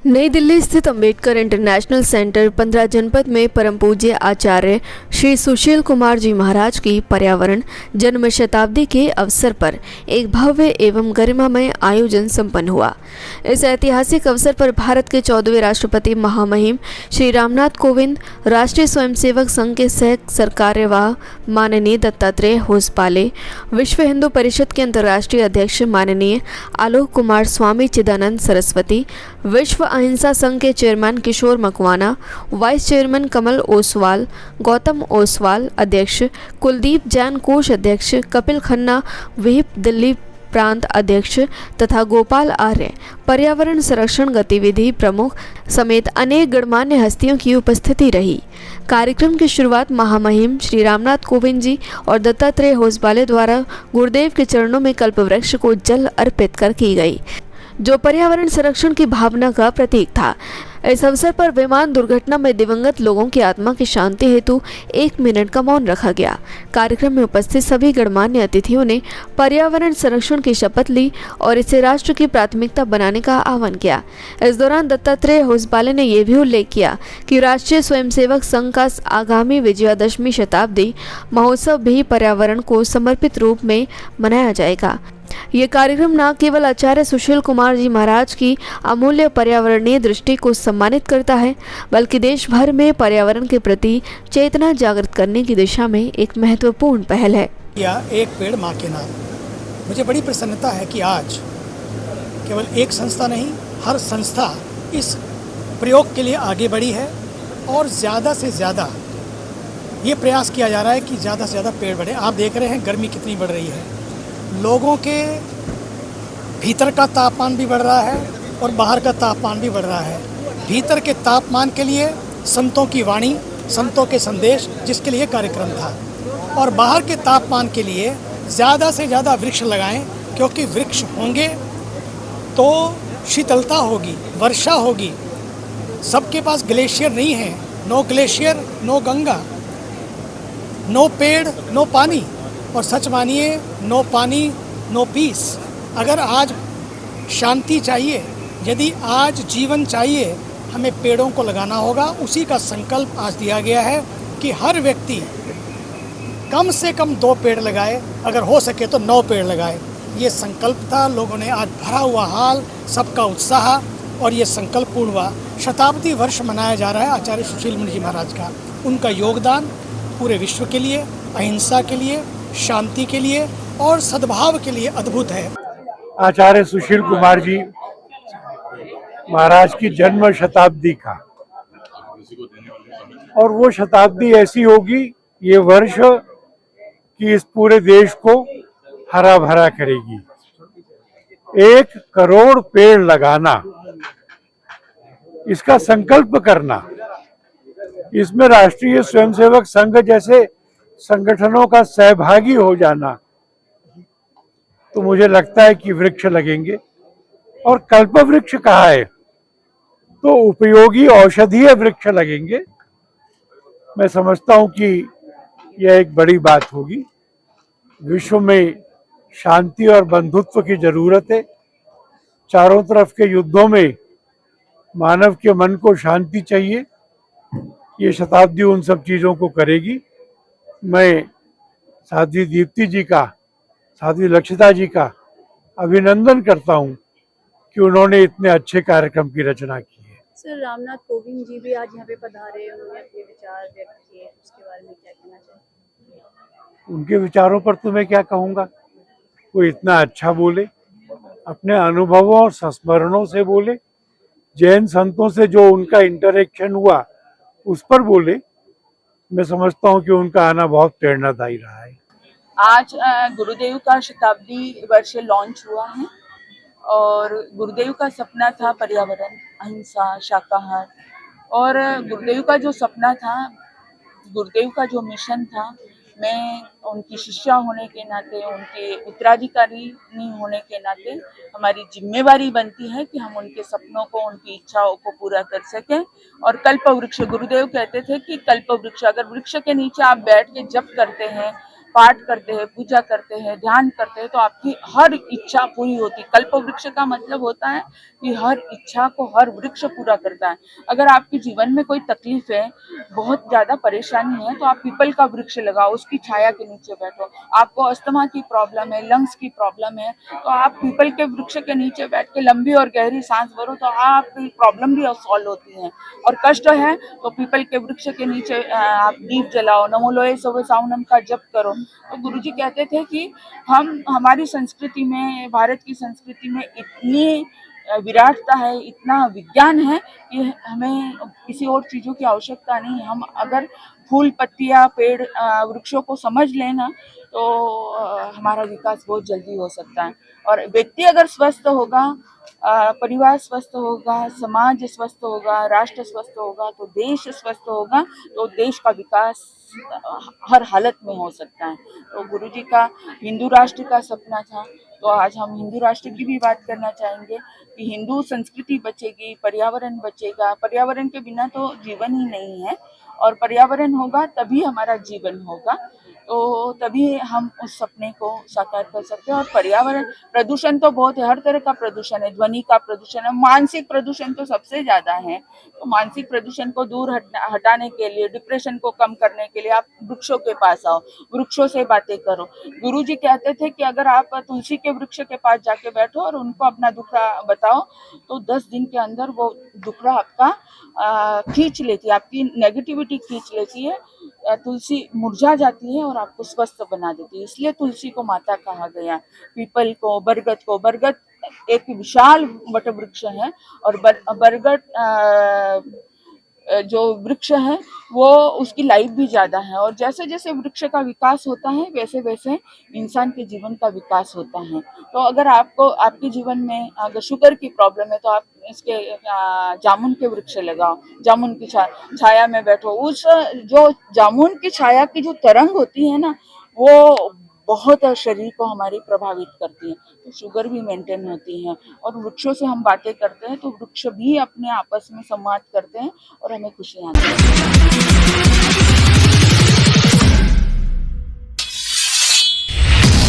नई दिल्ली स्थित Ambedkar international centre 15 जनपद में परम पूज्य आचार्य श्री सुशील कुमार जी महाराज की पर्यावरण जन्म शताब्दी के अवसर पर एक भव्य एवं गरिमामय आयोजन संपन्न हुआ। इस ऐतिहासिक अवसर पर भारत के 14वें राष्ट्रपति महामहिम श्री रामनाथ कोविंद, राष्ट्रीय स्वयंसेवक संघ के सह सरकार्यवाह माननीय दत्तात्रेय होसपाले, विश्व हिंदू परिषद के अंतर्राष्ट्रीय अध्यक्ष माननीय आलोक कुमार स्वामी चिदानंद सरस्वती, विश्व अहिंसा संघ के चेयरमैन किशोर मकवाना, वाइस चेयरमैन कमल ओसवाल, गौतम ओसवाल, अध्यक्ष कुलदीप जैन, कोष अध्यक्ष कपिल खन्ना, विहिप दिल्ली प्रांत अध्यक्ष तथा गोपाल आर्य, पर्यावरण संरक्षण गतिविधि प्रमुख समेत अनेक गणमान्य हस्तियों की उपस्थिति रही। कार्यक्रम की शुरुआत महामहिम श्री रामनाथ कोविंद जी और दत्तात्रेय होसपाले द्वारा गुरुदेव के चरणों में कल्पवृक्ष को जल अर्पित कर की गई, जो पर्यावरण संरक्षण की भावना का प्रतीक था। इस अवसर पर विमान दुर्घटना में दिवंगत लोगों की आत्मा की शांति हेतु 1 मिनट का मौन रखा गया। कार्यक्रम में उपस्थित सभी गणमान्य अतिथियों ने पर्यावरण संरक्षण की शपथ ली और इसे राष्ट्र की प्राथमिकता बनाने का आह्वान किया। इस दौरान दत्तात्रेय होसपाले ने यह भी उल्लेख किया कि राष्ट्रीय स्वयंसेवक संघ का आगामी विजयादशमी शताब्दी महोत्सव भी पर्यावरण को समर्पित रूप में मनाया जाएगा। ये कार्यक्रम न केवल आचार्य सुशील कुमार जी महाराज की अमूल्य पर्यावरणीय दृष्टि को सम्मानित करता है, बल्कि देश भर में पर्यावरण के प्रति चेतना जागृत करने की दिशा में एक महत्वपूर्ण पहल है। या एक पेड़ माँ के नाम। मुझे बड़ी प्रसन्नता है कि आज केवल एक संस्था नहीं, हर संस्था इस प्रयोग के लिए आगे बढ़ी है और ज़्यादा से ज़्यादा ये प्रयास किया जा रहा है कि ज़्यादा से ज़्यादा पेड़ बढ़े। आप देख रहे हैं गर्मी कितनी बढ़ रही है, लोगों के भीतर का तापमान भी बढ़ रहा है और बाहर का तापमान भी बढ़ रहा है। भीतर के तापमान के लिए संतों की वाणी, संतों के संदेश, जिसके लिए कार्यक्रम था, और बाहर के तापमान के लिए ज़्यादा से ज़्यादा वृक्ष लगाएं, क्योंकि वृक्ष होंगे तो शीतलता होगी, वर्षा होगी। सबके पास ग्लेशियर नहीं है, no glacier no Ganga, no पेड़ नो पानी। और सच मानिए, नो पानी नो पीस। अगर आज शांति चाहिए, यदि आज जीवन चाहिए, हमें पेड़ों को लगाना होगा। उसी का संकल्प आज दिया गया है कि हर व्यक्ति कम से कम 2 पेड़ लगाए, अगर हो सके तो 9 पेड़ लगाए। ये संकल्प था, लोगों ने आज भरा हुआ हाल, सबका उत्साह, और ये संकल्प पूर्ण हुआ। शताब्दी वर्ष मनाया जा रहा है आचार्य सुशील मुनि जी महाराज का। उनका योगदान पूरे विश्व के लिए, अहिंसा के लिए, शांति के लिए और सद्भाव के लिए अद्भुत है। आचार्य सुशील कुमार जी महाराज की जन्म शताब्दी का, और वो शताब्दी ऐसी होगी, ये वर्ष कि इस पूरे देश को हरा भरा करेगी। 1 करोड़ पेड़ लगाना, इसका संकल्प करना, इसमें राष्ट्रीय स्वयंसेवक संघ जैसे संगठनों का सहभागी हो जाना, तो मुझे लगता है कि वृक्ष लगेंगे। और कल्प वृक्ष कहा है तो उपयोगी औषधीय वृक्ष लगेंगे। मैं समझता हूं कि यह एक बड़ी बात होगी। विश्व में शांति और बंधुत्व की जरूरत है। चारों तरफ के युद्धों में मानव के मन को शांति चाहिए। ये शताब्दी उन सब चीजों को करेगी। मैं साध्वी दीप्ति जी का, साध्वी लक्षिता जी का अभिनंदन करता हूं कि उन्होंने इतने अच्छे कार्यक्रम की रचना की है। सर, रामनाथ कोविंद जी भी आज यहाँ पे पधारे, उन्होंने अपने विचार व्यक्त किए, उसके बारे में क्या कहना चाहेंगे? उनके विचारों पर तो मैं क्या कहूँगा, वो इतना अच्छा बोले, अपने अनुभवों और संस्मरणों से बोले, जैन संतों से जो उनका इंटरेक्शन हुआ उस पर बोले। मैं समझता हूँ कि उनका आना बहुत प्रेरणादायी रहा है। आज गुरुदेव का शताब्दी वर्ष लॉन्च हुआ है और गुरुदेव का सपना था पर्यावरण, अहिंसा, शाकाहार, और गुरुदेव का जो सपना था, गुरुदेव का जो मिशन था, मैं उनकी शिष्या होने के नाते, उनके उत्तराधिकारी होने के नाते हमारी जिम्मेवारी बनती है कि हम उनके सपनों को, उनकी इच्छाओं को पूरा कर सकें। और कल्प वृक्ष, गुरुदेव कहते थे कि कल्प वृक्ष, अगर वृक्ष के नीचे आप बैठ के जप करते हैं पाठ करते हैं, पूजा करते हैं, ध्यान करते हैं तो आपकी हर इच्छा पूरी होती है। कल्प वृक्ष का मतलब होता है कि हर इच्छा को हर वृक्ष पूरा करता है। अगर आपके जीवन में कोई तकलीफ है, बहुत ज्यादा परेशानी है, तो आप पीपल का वृक्ष लगाओ, उसकी छाया के नीचे बैठो। आपको अस्थमा की प्रॉब्लम है, लंग्स की प्रॉब्लम है, तो आप पीपल के वृक्ष के नीचे बैठ के लंबी और गहरी सांस भरो तो आपकी प्रॉब्लम भी सॉल्व होती है। और कष्ट है तो पीपल के वृक्ष के नीचे आप दीप जलाओ, नमो लोहे सोवे साउनम का जप करो। तो गुरुजी कहते थे कि हमारी संस्कृति में, भारत की संस्कृति में इतनी विराटता है, इतना विज्ञान है कि हमें किसी और चीज़ों की आवश्यकता नहीं है। हम अगर फूल, पत्तियाँ, पेड़, वृक्षों को समझ लेना तो हमारा विकास बहुत जल्दी हो सकता है। और व्यक्ति अगर स्वस्थ होगा, परिवार स्वस्थ होगा, समाज स्वस्थ होगा, राष्ट्र स्वस्थ होगा, तो देश स्वस्थ होगा, तो देश का विकास हर हालत में हो सकता है। तो गुरुजी का हिंदू राष्ट्र का सपना था, तो आज हम हिंदू राष्ट्र की भी बात करना चाहेंगे कि हिंदू संस्कृति बचेगी, पर्यावरण बचेगा। पर्यावरण के बिना तो जीवन ही नहीं है, और पर्यावरण होगा तभी हमारा जीवन होगा, तो तभी हम उस सपने को साकार कर सकते हैं। और पर्यावरण प्रदूषण तो बहुत है, हर तरह का प्रदूषण है, ध्वनि का प्रदूषण है, मानसिक प्रदूषण तो सबसे ज्यादा है। तो मानसिक प्रदूषण को दूर हटाने के लिए, डिप्रेशन को कम करने के लिए आप वृक्षों के पास आओ, वृक्षों से बातें करो। गुरुजी कहते थे कि अगर आप तुलसी के वृक्ष के पास जाके बैठो और उनको अपना दुखड़ा बताओ तो 10 दिन के अंदर वो दुखड़ा आपका खींच लेती है, आपकी नेगेटिविटी खींच लेती है। तुलसी मुरझा जाती है और आपको स्वस्थ बना देती है, इसलिए तुलसी को माता कहा गया। पीपल को, बरगद एक विशाल वट वृक्ष है, और बरगद जो वृक्ष है वो उसकी लाइफ भी ज़्यादा है। और जैसे जैसे वृक्ष का विकास होता है वैसे वैसे इंसान के जीवन का विकास होता है। तो अगर आपको आपके जीवन में अगर शुगर की प्रॉब्लम है तो आप इसके जामुन के वृक्ष लगाओ, जामुन की छाया में बैठो। उस जो जामुन की छाया की जो तरंग होती है ना, वो बहुत शरीर को हमारी प्रभावित करती है, तो शुगर भी मेंटेन होती है। और वृक्षों से हम बातें करते हैं तो वृक्ष भी अपने आपस में संवाद करते हैं और हमें खुशियाँ आती हैं।